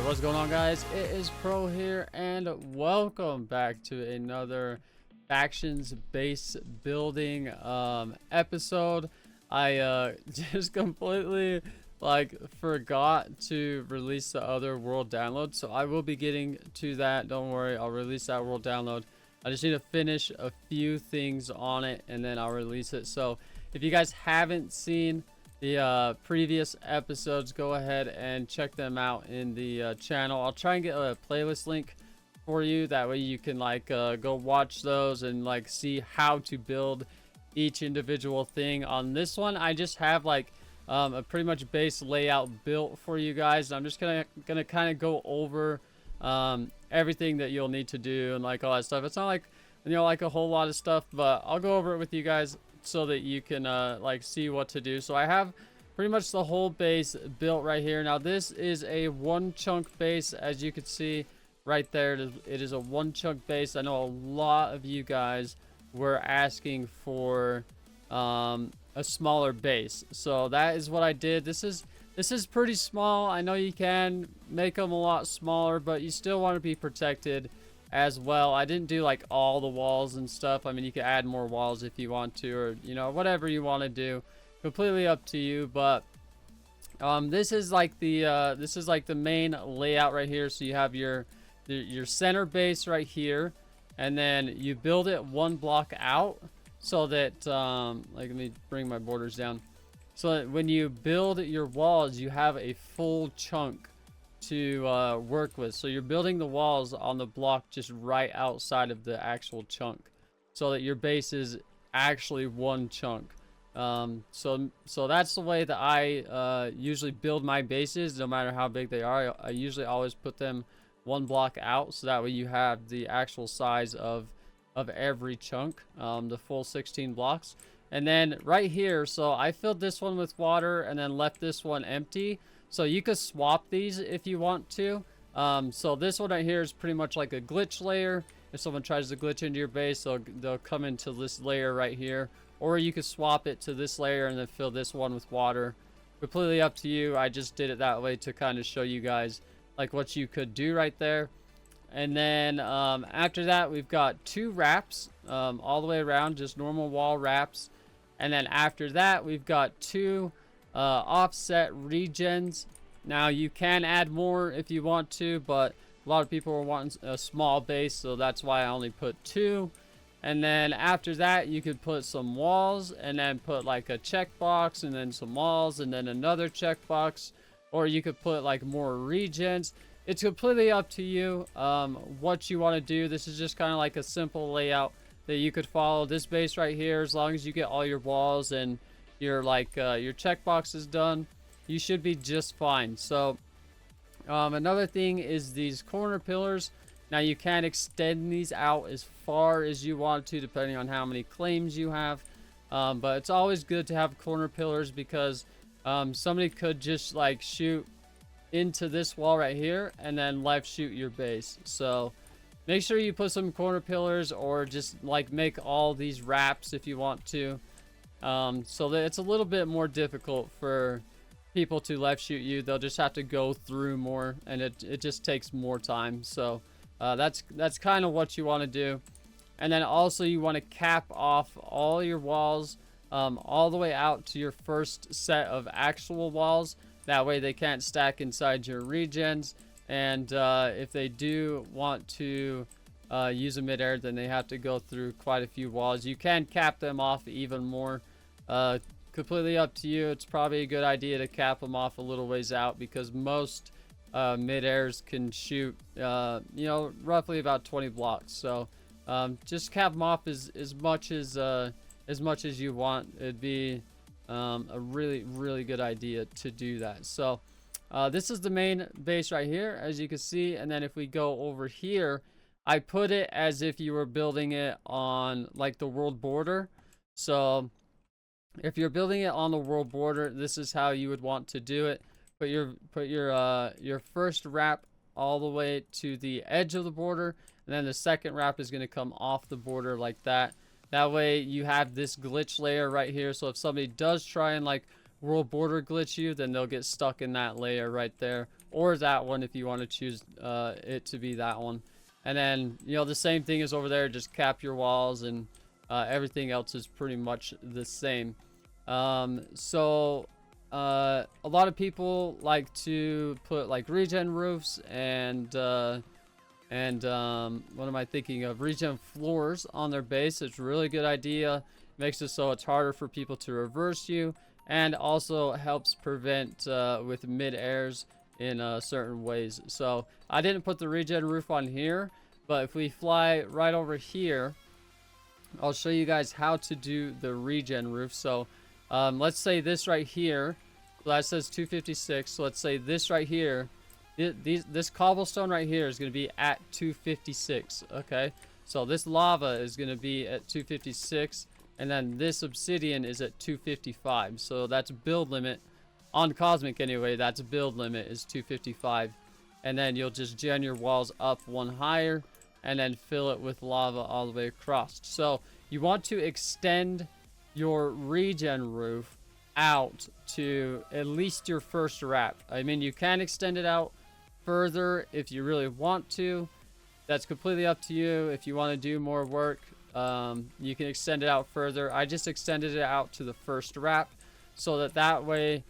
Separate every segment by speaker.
Speaker 1: what's going on, guys? It is Pro here, and welcome back to another factions base building episode. I just completely forgot to release the other world download, so I will be getting to that. Don't worry, I'll release that world download. I just need to finish a few things on it and then I'll release it. So if you guys haven't seen the previous episodes, go ahead and check them out in the channel. I'll try and get a playlist link for you, that way you can go watch those and see how to build each individual thing. On this one, I just have a pretty much base layout built for you guys. I'm just gonna kind of go over everything that you'll need to do and all that stuff. It's not a whole lot of stuff, but I'll go over it with you guys so that you can see what to do. So I have pretty much the whole base built right here. Now this is a one chunk base, as you can see right there. It is a one chunk base. I know a lot of you guys were asking for a smaller base, so that is what I did. This is pretty small. I know you can make them a lot smaller, but you still want to be protected as well. I didn't do all the walls and stuff. I mean, you could add more walls if you want to, or whatever you want to do, completely up to you. But this is the main layout right here. So you have your center base right here, and then you build it one block out so that let me bring my borders down, so that when you build your walls you have a full chunk to work with. So you're building the walls on the block just right outside of the actual chunk, so that your base is actually one chunk. So that's the way that I usually build my bases, no matter how big they are. I usually always put them one block out, so that way you have the actual size of every chunk, the full 16 blocks. And then right here, so I filled this one with water and then left this one empty. So you could swap these if you want to. So this one right here is pretty much like a glitch layer. If someone tries to glitch into your base, they'll come into this layer right here. Or you could swap it to this layer and then fill this one with water. Completely up to you. I just did it that way to kind of show you guys what you could do right there. And then after that, we've got two wraps all the way around, just normal wall wraps. And then after that, we've got two offset regens. Now you can add more if you want to, but a lot of people are wanting a small base, so that's why I only put two. And then after that, you could put some walls and then put a checkbox and then some walls and then another checkbox, or you could put more regens. It's completely up to you what you want to do. This is just kind of a simple layout that you could follow. This base right here, as long as you get all your walls and your checkbox is done, you should be just fine. So another thing is these corner pillars. Now you can extend these out as far as you want to, depending on how many claims you have, but it's always good to have corner pillars, because somebody could just shoot into this wall right here and then left shoot your base. So make sure you put some corner pillars, or just make all these wraps if you want to, so that it's a little bit more difficult for people to left shoot you. They'll just have to go through more, and it just takes more time. So that's kind of what you want to do. And then also you want to cap off all your walls all the way out to your first set of actual walls. That way they can't stack inside your regens. And if they do want to use a midair, then they have to go through quite a few walls. You can cap them off even more. Completely up to you. It's probably a good idea to cap them off a little ways out, because most mid-airs can shoot roughly about 20 blocks. So just cap them off as much as you want. It'd be a really good idea to do that. So this is the main base right here, as you can see. And then if we go over here, I put it as if you were building it on the world border. So if you're building it on the world border, this is how you would want to do it. Put your first wrap all the way to the edge of the border, and then the second wrap is going to come off the border like that. That way you have this glitch layer right here. So if somebody does try and world border glitch you, then they'll get stuck in that layer right there. or that one if you want to choose it to be that one. And then, you know, the same thing is over there, just cap your walls, and everything else is pretty much the same. So a lot of people like to put like regen roofs and what am I thinking of? Regen floors on their base. It's a really good idea. Makes it so it's harder for people to reverse you, and also helps prevent with mid-airs in certain ways. So I didn't put the regen roof on here, but if we fly right over here, I'll show you guys how to do the regen roof. So let's say this right here, that says 256. So let's say this right here, this cobblestone right here is going to be at 256. Okay, so this lava is going to be at 256, and then this obsidian is at 255. So that's build limit on Cosmic anyway. That's build limit is 255, and then you'll just gen your walls up one higher and then fill it with lava all the way across. So you want to extend your regen roof out to at least your first wrap. I mean, you can extend it out further if you really want to. That's completely up to you. If you want to do more work, you can extend it out further. I just extended it out to the first wrap, so that way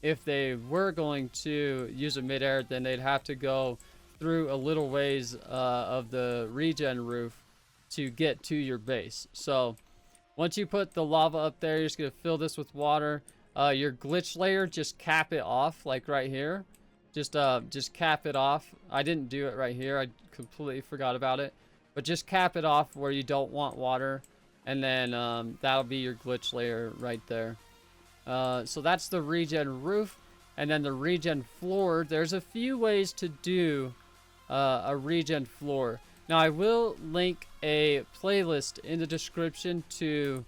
Speaker 1: if they were going to use a mid-air, then they'd have to go through a little ways of the regen roof to get to your base. So once you put the lava up there, you're just going to fill this with water. Your glitch layer, just cap it off like right here. Just cap it off. I didn't do it right here. I completely forgot about it. But just cap it off where you don't want water, and then that'll be your glitch layer right there. So that's the regen roof. And then the regen floor, there's a few ways to do a regen floor. Now I will link a playlist in the description to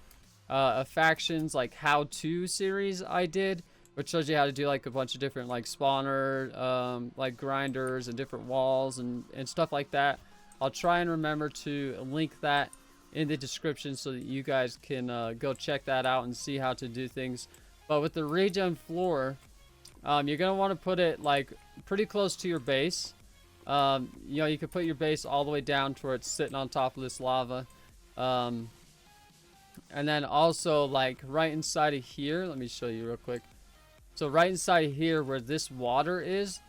Speaker 1: a factions like how-to series I did, which shows you how to do like a bunch of different like spawner like grinders and different walls and stuff like that. I'll try and remember to link that in the description so that you guys can go check that out and see how to do things. But with the regen floor, you're gonna want to put it like pretty close to your base. You know, you could put your base all the way down to where it's sitting on top of this lava. And then also like right inside of here, let me show you real quick. So right inside of here where this water is,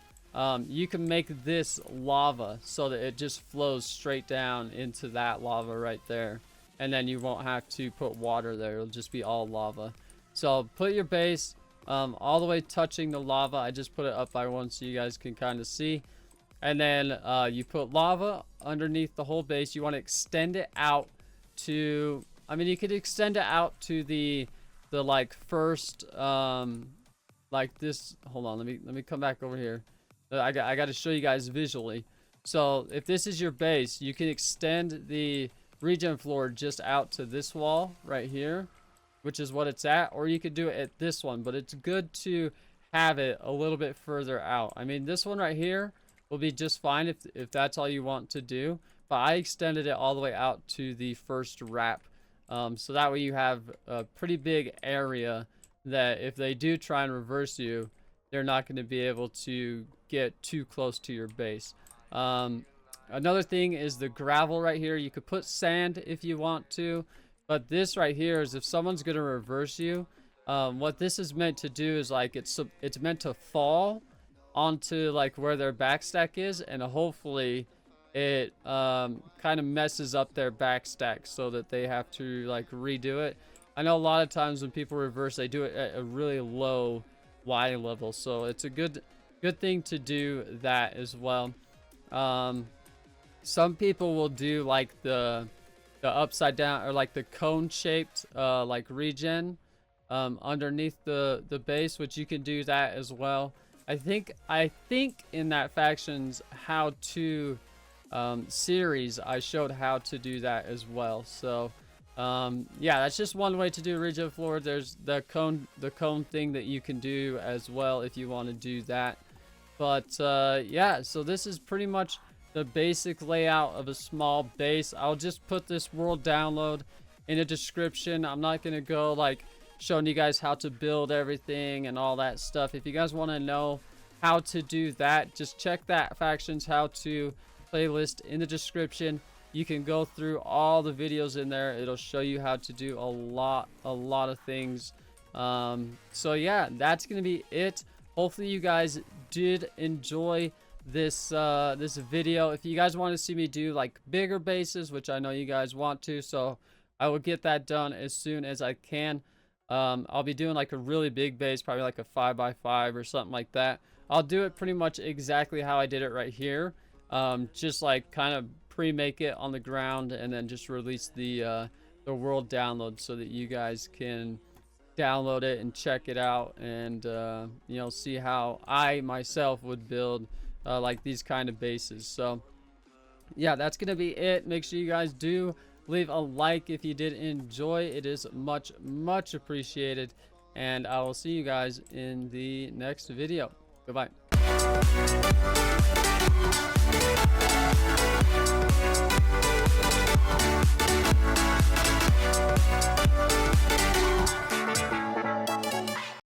Speaker 1: you can make this lava so that it just flows straight down into that lava right there. And then you won't have to put water there. It'll just be all lava. So put your base all the way touching the lava. I just put it up by one so you guys can kind of see. And then you put lava underneath the whole base. You want to extend it out to, I mean, you could extend it out to the like first like this. Hold on, let me come back over here. I got to show you guys visually. So if this is your base, you can extend the regen floor just out to this wall right here, which is what it's at, or you could do it at this one, but it's good to have it a little bit further out. I mean, this one right here will be just fine if that's all you want to do, but I extended it all the way out to the first wrap, so that way you have a pretty big area that if they do try and reverse you, they're not going to be able to get too close to your base. Another thing is the gravel right here. You could put sand if you want to, but this right here is if someone's going to reverse you, what this is meant to do is like it's meant to fall onto like where their backstack is, and hopefully it kind of messes up their backstack so that they have to like redo it. I know a lot of times when people reverse, they do it at a really low Y level, so it's a good thing to do that as well. Some people will do like the upside down or like the cone shaped like regen underneath the base, which you can do that as well. I think in that factions how to series I showed how to do that as well. So yeah, that's just one way to do regen floor. There's the cone thing that you can do as well if you want to do that. But yeah, so this is pretty much the basic layout of a small base. I'll just put this world download in a description. I'm not gonna go like showing you guys how to build everything and all that stuff. If you guys want to know how to do that, just check that factions how to playlist in the description. You can go through all the videos in there. It'll show you how to do a lot of things. So yeah, that's gonna be it. Hopefully you guys did enjoy this this video. If you guys want to see me do like bigger bases, which I know you guys want to, so I will get that done as soon as I can. I'll be doing like a really big base, probably like a 5x5 or something like that. I'll do it pretty much exactly how I did it right here. Just like kind of pre-make it on the ground and then just release the world download so that you guys can download it and check it out and you know, see how I myself would build like these kind of bases. So yeah, that's gonna be it. Make sure you guys do leave a like if you did enjoy. It is much appreciated, and I will see you guys in the next video. Goodbye.